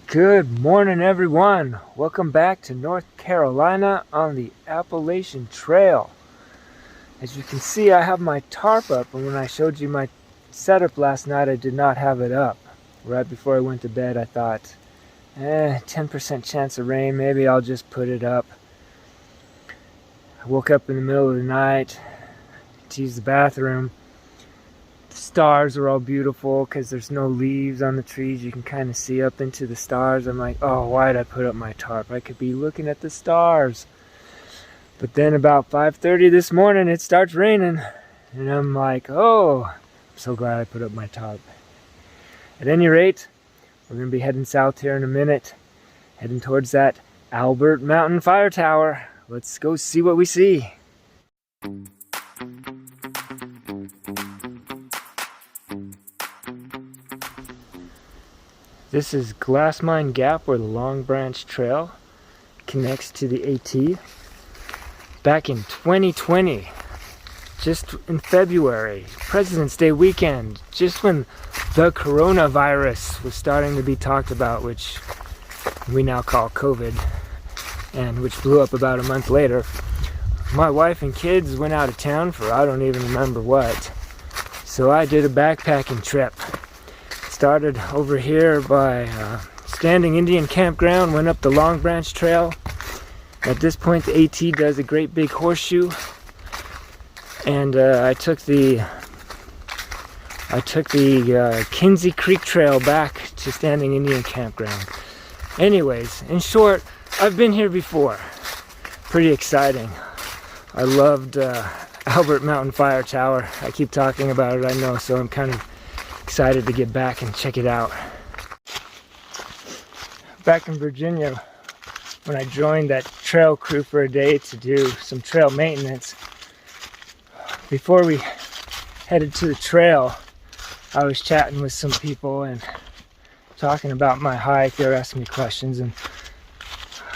Good morning, everyone. Welcome back to North Carolina on the Appalachian Trail. As you can see, I have my tarp up, and when I showed you my setup last night, I did not have it up. Right before I went to bed, I thought, 10% chance of rain, maybe I'll just put it up. I woke up in the middle of the night to use the bathroom. The stars are all beautiful because there's no leaves on the trees. You can kind of see up into the stars. I'm like, oh, why did I put up my tarp? I could be looking at the stars. But then about 5:30 this morning, it starts raining. And I'm like, oh, I'm so glad I put up my tarp. At any rate, we're going to be heading south here in a minute. Heading towards that Albert Mountain Fire Tower. Let's go see what we see. This is Glass Mine Gap, where the Long Branch Trail connects to the AT. Back in 2020, just in February, President's Day weekend, just when the coronavirus was starting to be talked about, which we now call COVID, and which blew up about a month later, my wife and kids went out of town for I don't even remember what. So I did a backpacking trip. Started over here by Standing Indian Campground, went up the Long Branch Trail. At this point, the AT does a great big horseshoe, and I took the Kinsey Creek Trail back to Standing Indian Campground. Anyways, in short, I've been here before. Pretty exciting. I loved Albert Mountain Fire Tower. I keep talking about it, I know, so I'm kind of excited to get back and check it out. Back in Virginia, when I joined that trail crew for a day to do some trail maintenance, before we headed to the trail, I was chatting with some people and talking about my hike. They were asking me questions, and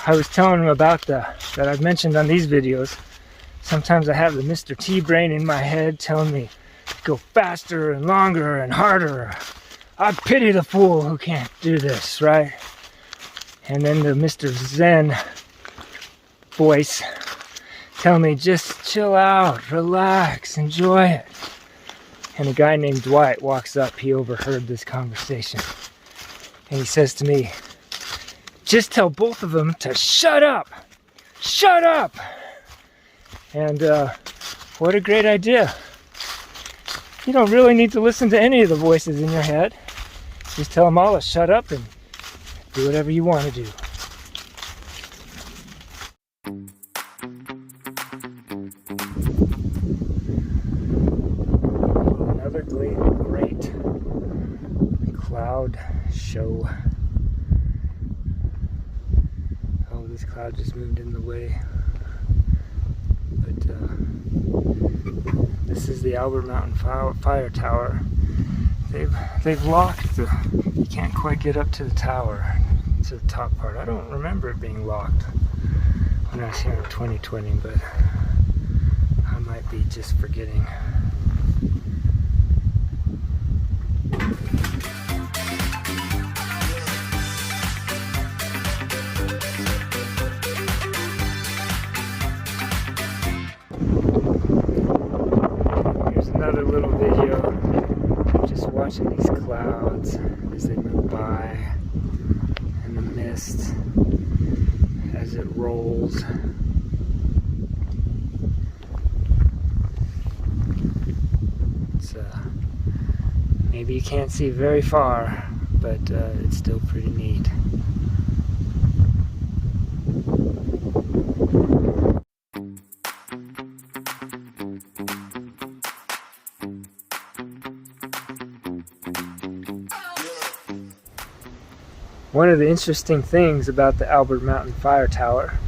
I was telling them about that I've mentioned on these videos. Sometimes I have the Mr. T brain in my head telling me go faster and longer and harder. I pity the fool who can't do this, right? And then the Mr. Zen voice telling me just chill out, relax, enjoy it. And a guy named Dwight walks up. He overheard this conversation, and he says to me, just tell both of them to shut up, shut up. And what a great idea. You don't really need to listen to any of the voices in your head. Just tell them all to shut up and do whatever you want to do. Another great cloud show. Oh, this cloud just moved in the way. But this is the Albert Mountain Fire Tower. They've locked the. You can't quite get up to the tower, to the top part. I don't remember it being locked when I was here in 2020, but I might be just forgetting. Another little video, just watching these clouds as they move by, and the mist as it rolls. It's maybe you can't see very far, but it's still pretty neat. One of the interesting things about the Albert Mountain Fire Tower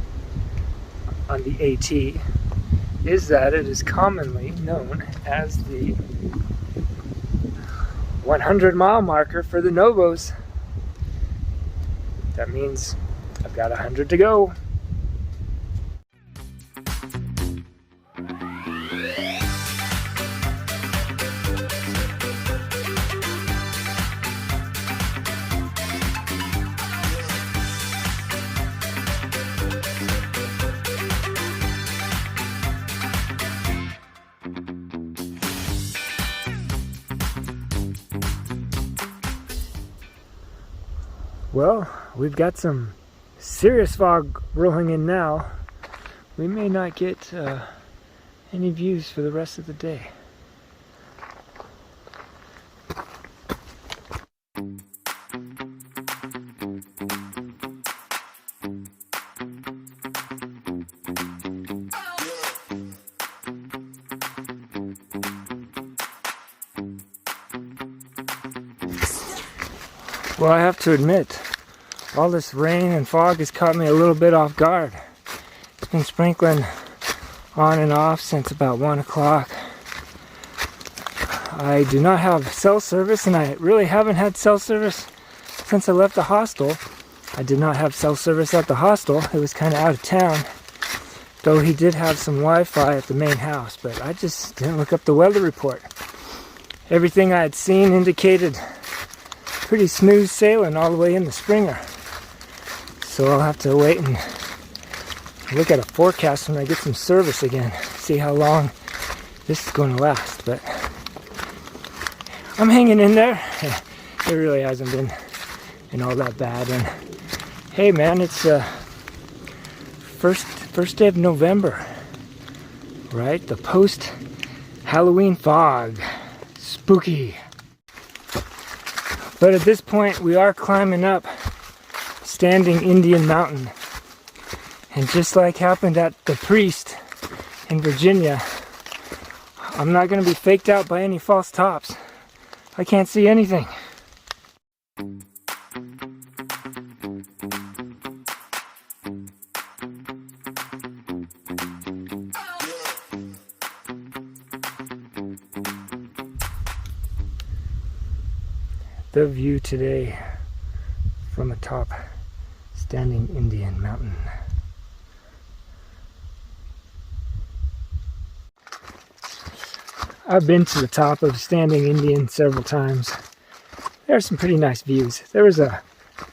on the AT is that it is commonly known as the 100-mile marker for the Novos. That means I've got 100 to go. Well, we've got some serious fog rolling in now. We may not get any views for the rest of the day. Well, I have to admit, all this rain and fog has caught me a little bit off guard. It's been sprinkling on and off since about 1 o'clock. I do not have cell service, and I really haven't had cell service since I left the hostel. I did not have cell service at the hostel. It was kind of out of town, though he did have some Wi-Fi at the main house, but I just didn't look up the weather report. Everything I had seen indicated pretty smooth sailing all the way into Springer. So I'll have to wait and look at a forecast when I get some service again, see how long this is going to last. But I'm hanging in there. It really hasn't been all that bad. And hey man, it's first day of November, right? The post Halloween fog. Spooky. But at this point, we are climbing up Standing Indian Mountain. And just like happened at the Priest in Virginia, I'm not going to be faked out by any false tops. I can't see anything. The view today from atop Standing Indian Mountain. I've been to the top of Standing Indian several times. There are some pretty nice views. There was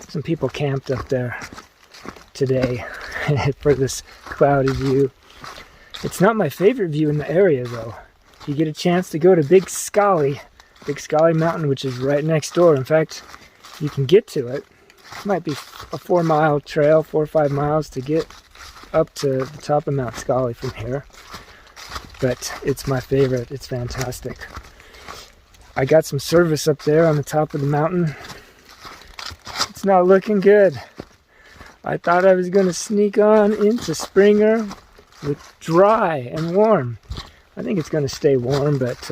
some people camped up there today for this cloudy view. It's not my favorite view in the area though. You get a chance to go to Big Scully Mountain, which is right next door. In fact, you can get to it. It might be a 4-mile trail, 4 or 5 miles to get up to the top of Mount Scully from here. But it's my favorite. It's fantastic. I got some service up there on the top of the mountain. It's not looking good. I thought I was going to sneak on into Springer with dry and warm. I think it's going to stay warm, but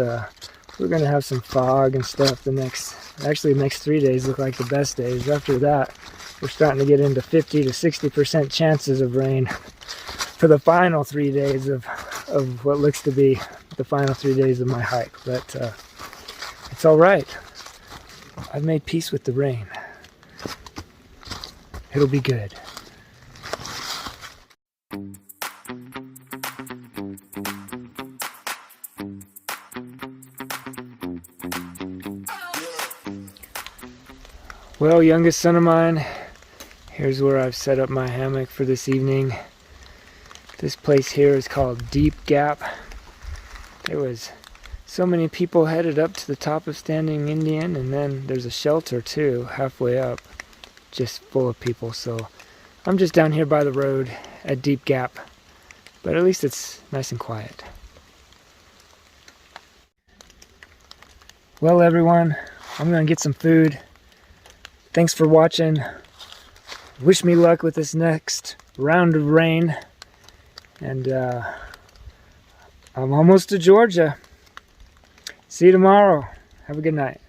we're going to have some fog and stuff the next 3 days look like the best days. After that, we're starting to get into 50 to 60% chances of rain for the final 3 days of what looks to be the final 3 days of my hike. But it's all right. I've made peace with the rain. It'll be good. Well, youngest son of mine, here's where I've set up my hammock for this evening. This place here is called Deep Gap. There was so many people headed up to the top of Standing Indian, and then there's a shelter too, halfway up, just full of people. So I'm just down here by the road at Deep Gap, but at least it's nice and quiet. Well, everyone, I'm gonna get some food. Thanks for watching. Wish me luck with this next round of rain. And I'm almost to Georgia. See you tomorrow. Have a good night.